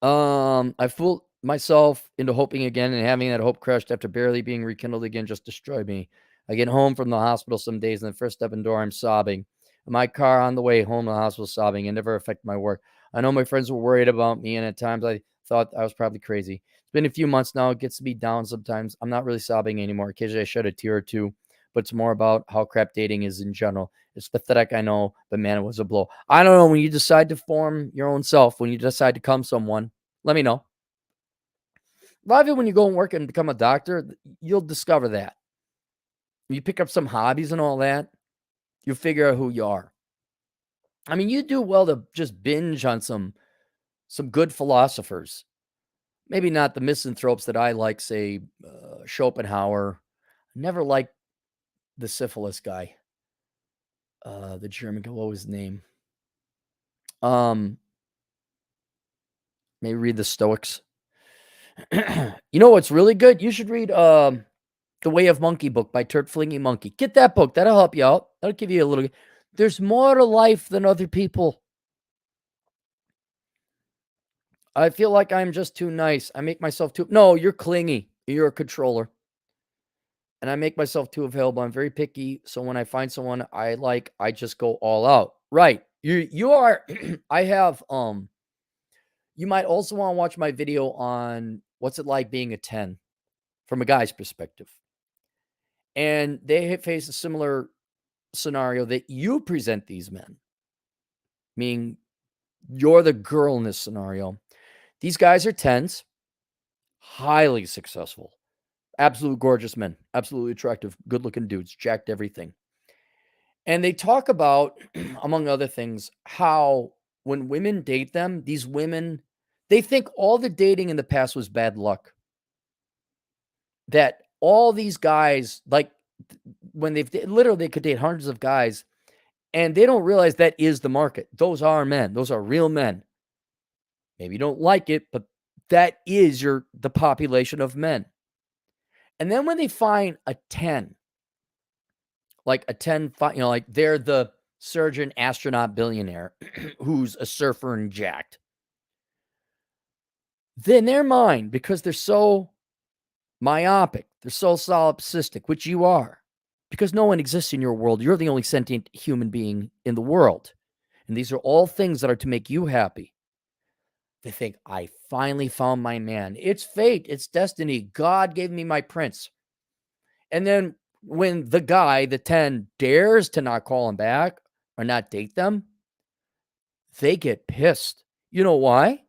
I fooled myself into hoping again, and having that hope crushed after barely being rekindled again just destroyed me. I get home from the hospital some days, and the first step in the door, I'm sobbing. In my car on the way home to the hospital, sobbing. It never affected my work. I know my friends were worried about me, and at times I thought I was probably crazy. It's been a few months now. It gets to be down sometimes. I'm not really sobbing anymore. Occasionally I shed a tear or two, but it's more about how crap dating is in general. It's pathetic, I know, but man, it was a blow. I don't know. When you decide to form your own self, when you decide to become someone, let me know. A lot of it, when you go and work and become a doctor, you'll discover that. You pick up some hobbies and all that, you'll figure out who you are. I mean, you do well to just binge on some good philosophers. Maybe not the misanthropes that I like, say, Schopenhauer. Never liked the syphilis guy. The German guy, what was his name? Maybe read the Stoics. You know what's really good? You should read The Way of Monkey book by Turt Flingy Monkey. Get that book. That'll help you out. That'll give you a little. There's more to life than other people. I feel like I'm just too nice. I make myself too. No, you're clingy. You're a controller. And I make myself too available. I'm very picky. So when I find someone I like, I just go all out. Right. You are. I have. You might also want to watch my video on what's it like being a 10 from a guy's perspective. And they face a similar scenario that you present these men, meaning you're the girl in this scenario. These guys are 10s, highly successful, absolute gorgeous men, absolutely attractive, good looking dudes, jacked everything. And they talk about, among other things, how when women date them, these women, they think all the dating in the past was bad luck. That all these guys, like when they could date hundreds of guys, and they don't realize that is the market. Those are men. Those are real men. Maybe you don't like it, but that is the population of men. And then when they find a 10, like a 10, like they're the surgeon, astronaut, billionaire who's a surfer and jacked. Then their mind, because they're so myopic, they're so solipsistic, which you are, because no one exists in your world. You're the only sentient human being in the world. And these are all things that are to make you happy. They think, I finally found my man. It's fate. It's destiny. God gave me my prince. And then when the guy, the 10, dares to not call him back or not date them, they get pissed. You know why?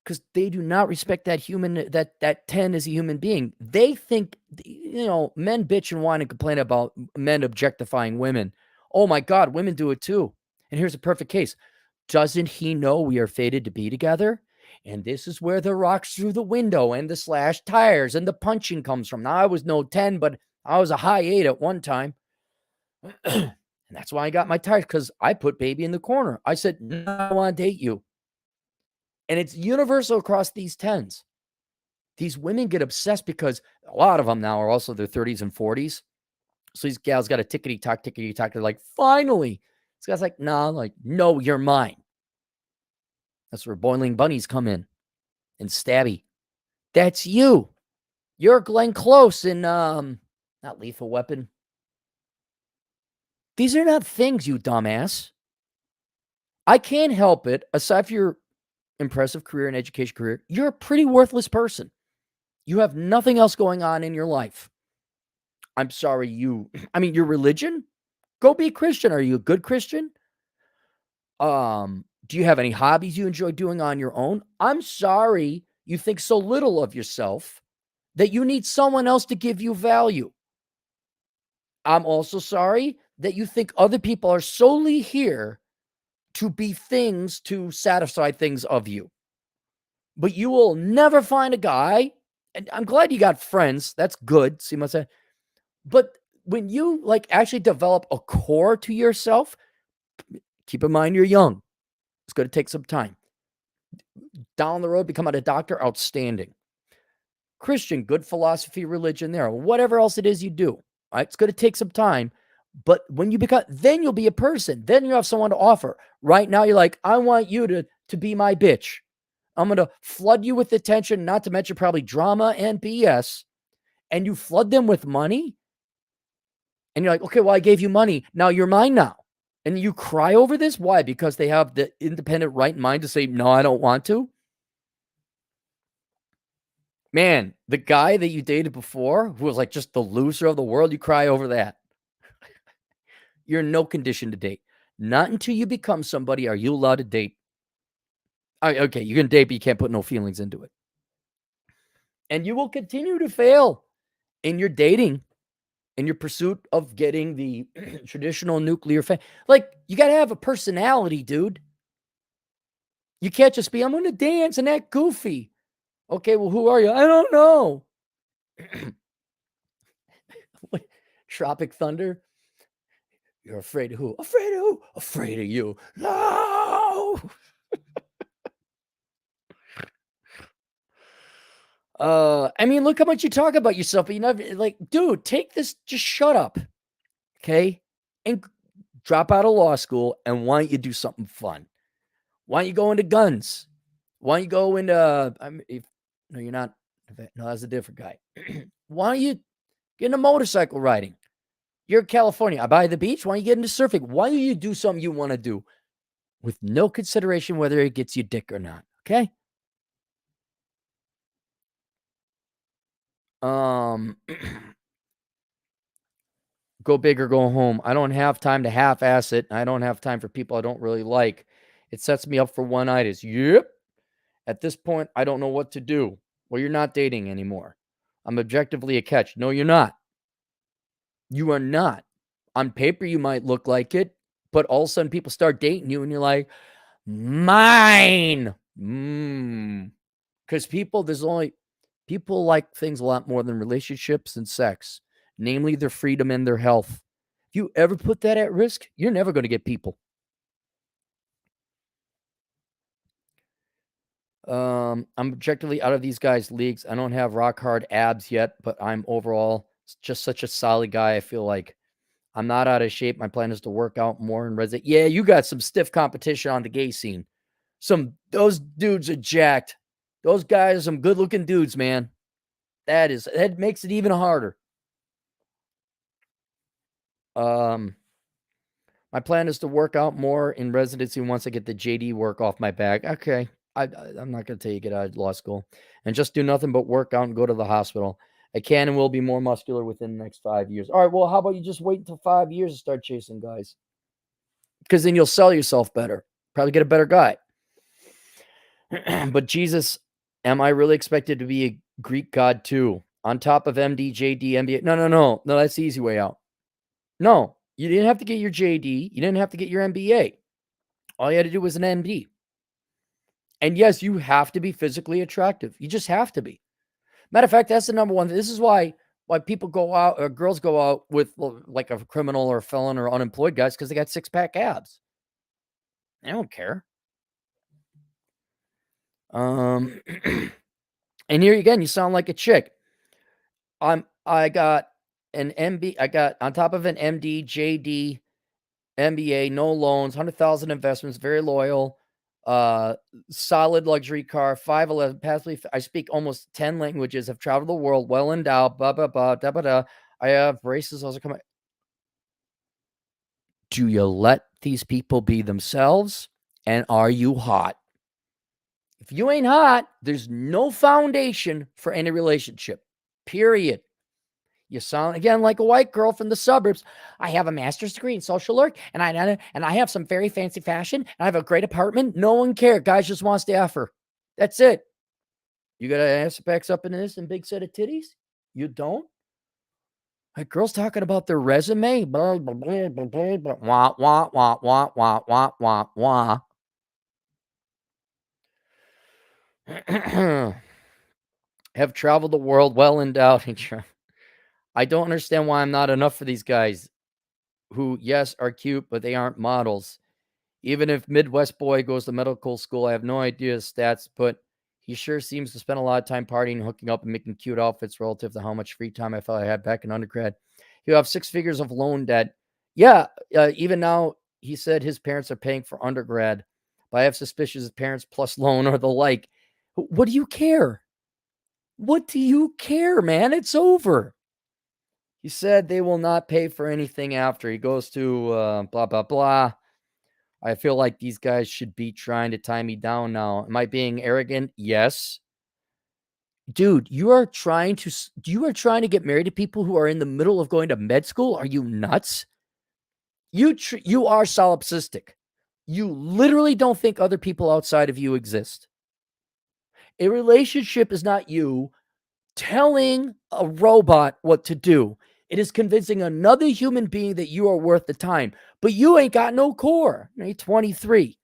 Because they do not respect that human, that 10 is a human being. They think, men bitch and whine and complain about men objectifying women. Oh my God, women do it too. And here's a perfect case. Doesn't he know we are fated to be together? And this is where the rocks through the window and the slashed tires and the punching comes from. Now, I was no 10, but I was a high 8 at one time. And that's why I got my tires, because I put baby in the corner. I said, no, I want to date you. And it's universal across these 10s. These women get obsessed because a lot of them now are also their 30s and 40s. So these gals got a tickety-tock. They're like, finally. This guy's like, nah, like, no, you're mine. That's where Boiling Bunnies come in. And Stabby. That's you. You're Glenn Close in, not Lethal Weapon. These are not things, you dumbass. I can't help it, aside from your impressive career and education career, you're a pretty worthless person. You have nothing else going on in your life. I'm sorry, your religion? Go be a Christian. Are you a good Christian? Do you have any hobbies you enjoy doing on your own? I'm sorry you think so little of yourself that you need someone else to give you value. I'm also sorry that you think other people are solely here to be things to satisfy things of you. But you will never find a guy, and I'm glad you got friends. That's good. See what I'm saying? But when you actually develop a core to yourself, keep in mind you're young. It's going to take some time. Down the road, become a doctor, outstanding. Christian, good philosophy, religion there. Whatever else it is you do. All right? It's going to take some time. But when you become, then you'll be a person. Then you have someone to offer. Right now, you're like, I want you to be my bitch. I'm going to flood you with attention, not to mention probably drama and BS. And you flood them with money. And you're like, okay, well, I gave you money. Now you're mine now. And you cry over this? Why? Because they have the independent right mind to say, no, I don't want to. Man, the guy that you dated before, who was like just the loser of the world, you cry over that. You're in no condition to date. Not until you become somebody are you allowed to date. Okay, you can date, but you can't put no feelings into it. And you will continue to fail in your dating, in your pursuit of getting the traditional nuclear family. Like, you got to have a personality, dude. You can't just be, I'm going to dance and act goofy. Okay, well, who are you? I don't know. Tropic Thunder. You're afraid of who? Afraid of who? Afraid of you. No. Look how much you talk about yourself, but you never, dude, take this, just shut up. Okay? And drop out of law school, and why don't you do something fun? Why don't you go into guns? Why don't you go into, no, you're not, no, that's a different guy. Why don't you get into motorcycle riding? You're in California, by the beach. Why don't you get into surfing? Why don't you do something you want to do with no consideration whether it gets you dick or not? Okay? Go big or go home. I don't have time to half-ass it. I don't have time for people I don't really like. It sets me up for one-itis. Yep. At this point, I don't know what to do. Well, you're not dating anymore. I'm objectively a catch. No, you're not. You are not. On paper, you might look like it, but all of a sudden people start dating you and you're like, mine. Because people like things a lot more than relationships and sex, namely their freedom and their health. If you ever put that at risk, you're never going to get people. I'm objectively out of these guys' leagues. I don't have rock hard abs yet, but I'm overall just such a solid guy. I feel like I'm not out of shape. My plan is to work out more and resident. Yeah, you got some stiff competition on the gay scene. Those dudes are jacked. Those guys are some good looking dudes, man. That makes it even harder. My plan is to work out more in residency once I get the JD work off my back. Okay. I'm not going to tell you get out of law school and just do nothing but work out and go to the hospital. I can and will be more muscular within the next 5 years. All right. Well, how about you just wait until 5 years to start chasing guys? Because then you'll sell yourself better. Probably get a better guy. But Jesus, am I really expected to be a Greek god too? On top of MD, JD, MBA? No. That's the easy way out. No, you didn't have to get your JD. You didn't have to get your MBA. All you had to do was an MD. And yes, you have to be physically attractive. You just have to be. Matter of fact, that's the number one. This is why people go out or girls go out with like a criminal or a felon or unemployed guys, because they got 6-pack abs. I don't care. And here again, you sound like a chick. I got an MB. I got on top of an MD, JD, MBA, no loans, 100,000 investments, very loyal, solid luxury car, 5'11", passively. I speak almost 10 languages, have traveled the world, well endowed, blah, blah, blah, da, blah, da. I have braces. Also coming. Do you let these people be themselves? And are you hot? If you ain't hot, there's no foundation for any relationship, period. You sound, again, like a white girl from the suburbs. I have a master's degree in social work, and I have some very fancy fashion, and I have a great apartment. No one cares. Guys just wants to offer. That's it. You got ass backs up in this and big set of titties? You don't? Like girls talking about their resume. Blah, blah, blah, blah, blah, blah. Wah, wah, wah, wah, wah, wah, wah, wah. Have traveled the world, well endowed. I don't understand why I'm not enough for these guys who, yes, are cute, but they aren't models. Even if Midwest boy goes to medical school, I have no idea his stats, but he sure seems to spend a lot of time partying, hooking up, and making cute outfits relative to how much free time I felt I had back in undergrad. He'll have 6 figures of loan debt. Yeah, even now, he said his parents are paying for undergrad, but I have suspicions his parents plus loan or the like. What do you care? What do you care, man? It's over. He said they will not pay for anything after. He goes to blah, blah, blah. I feel like these guys should be trying to tie me down now. Am I being arrogant? Yes. Dude, you are trying to get married to people who are in the middle of going to med school? Are you nuts? You are solipsistic. You literally don't think other people outside of you exist. A relationship is not you telling a robot what to do. It is convincing another human being that you are worth the time. But you ain't got no core. You're 23.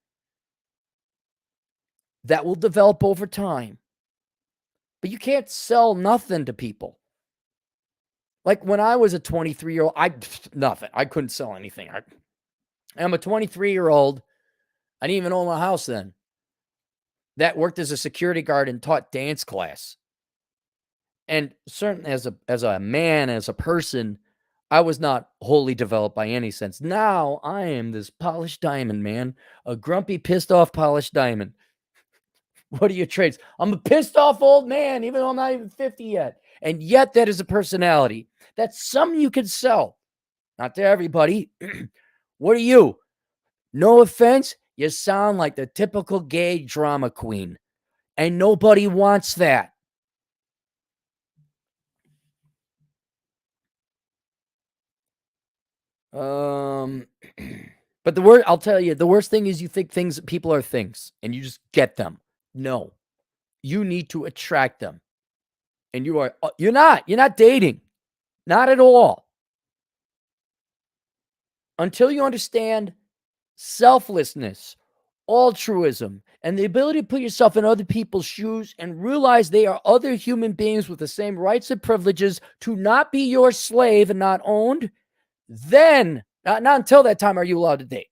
That will develop over time. But you can't sell nothing to people. Like when I was a 23-year-old, nothing. I couldn't sell anything. I'm a 23-year-old. I didn't even own a house then. That worked as a security guard and taught dance class. And certainly as a man, as a person, I was not wholly developed by any sense. Now I am this polished diamond, man. A grumpy, pissed off, polished diamond. What are your traits? I'm a pissed off old man, even though I'm not even 50 yet. And yet that is a personality. That's something you can sell. Not to everybody. What are you? No offense, you sound like the typical gay drama queen. And nobody wants that. But I'll tell you, the worst thing is you think people are things and you just get them. No, you need to attract them. And you're not dating. Not at all. Until you understand selflessness, altruism, and the ability to put yourself in other people's shoes and realize they are other human beings with the same rights and privileges to not be your slave and not owned, then, not until that time are you allowed to date.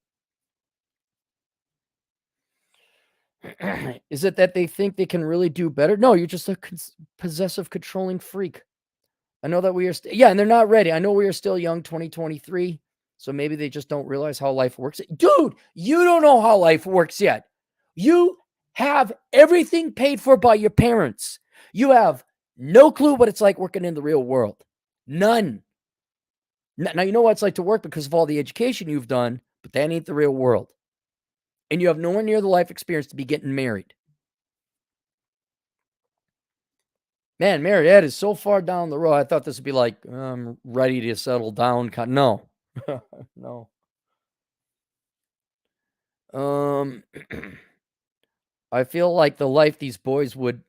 Is it that they think they can really do better? No, you're just a possessive, controlling freak. I know that we are, and they're not ready. I know we are still young, 2023, so maybe they just don't realize how life works. Dude, you don't know how life works yet. You have everything paid for by your parents. You have No clue what it's like working in the real world. None. Now, you know what it's like to work because of all the education you've done, but that ain't the real world. And you have nowhere near the life experience to be getting married. Man, married, that is so far down the road. I thought this would be like, ready to settle down. No, no. Um, I feel like the life these boys would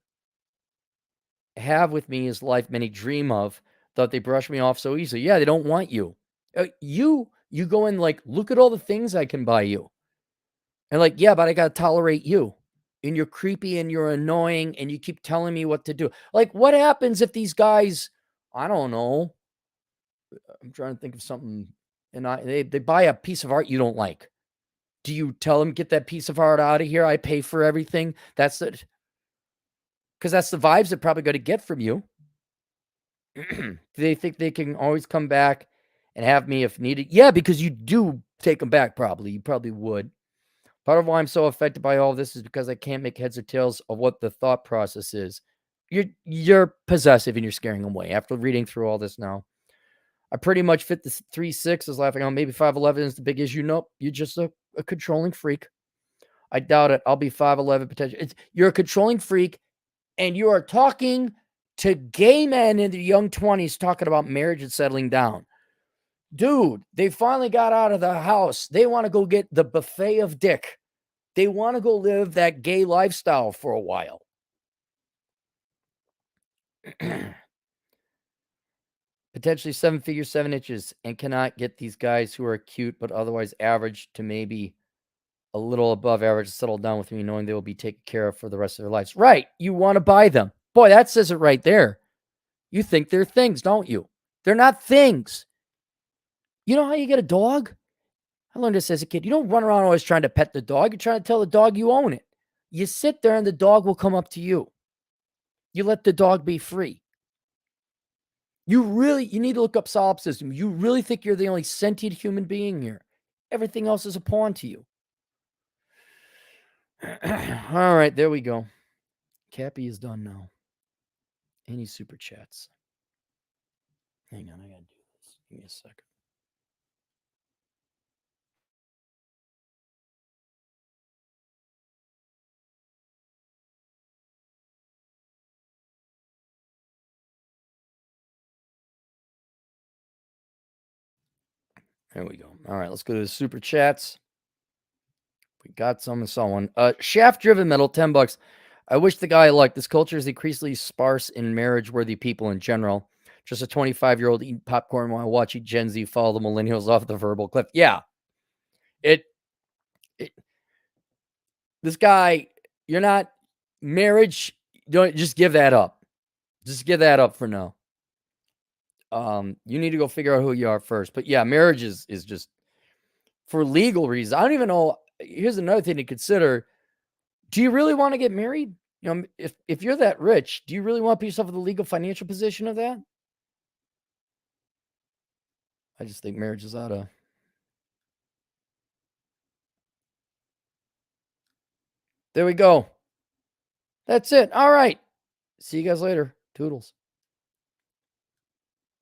have with me is life many dream of. Thought they brush me off so easily. Yeah, they don't want you. You go in like, look at all the things I can buy you, and like, yeah, but I gotta tolerate you, and you're creepy and you're annoying, and you keep telling me what to do. Like, what happens if these guys? I don't know. I'm trying to think of something, and they buy a piece of art you don't like. Do you tell them, "Get that piece of art out of here, I pay for everything"? That's it, because that's the vibes they're probably gonna get from you. Do they think they can always come back and have me if needed? Yeah, because you do take them back probably. You probably would. Part of why I'm so affected by all this is because I can't make heads or tails of what the thought process is. You're possessive and you're scaring them away. After reading through all this now, I pretty much fit the 3'6" laughing on. Maybe 5'11" is the big issue. Nope, you're just a controlling freak. I doubt it. I'll be 5'11" potentially. You're a controlling freak, and you are talking to gay men in their young 20s talking about marriage and settling down. Dude, they finally got out of the house. They want to go get the buffet of dick. They want to go live that gay lifestyle for a while. Potentially 7 figures, 7 inches, and cannot get these guys who are cute but otherwise average to maybe a little above average to settle down with me, knowing they will be taken care of for the rest of their lives. Right. You want to buy them. Boy, that says it right there. You think they're things, don't you? They're not things. You know how you get a dog? I learned this as a kid. You don't run around always trying to pet the dog. You're trying to tell the dog you own it. You sit there and the dog will come up to you. You let the dog be free. You need to look up solipsism. You really think you're the only sentient human being here. Everything else is a pawn to you. All right, there we go. Cappy is done now. Any super chats? Hang on, I gotta do this. Give me a second. There we go. All right, let's go to the super chats. We got some and someone. Shaft driven metal, $10. I wish the guy luck. This culture is increasingly sparse in marriage worthy people in general. Just a 25-year-old eating popcorn while watching Gen Z follow the millennials off the verbal cliff. Yeah. It this guy, you're not marriage, don't just give that up. Just give that up for now. You need to go figure out who you are first. But yeah, marriage is just for legal reasons. I don't even know. Here's another thing to consider. Do you really want to get married? You know, if you're that rich, do you really want to put yourself in the legal financial position of that? I just think marriage is out of. There we go. That's it. All right. See you guys later. Toodles.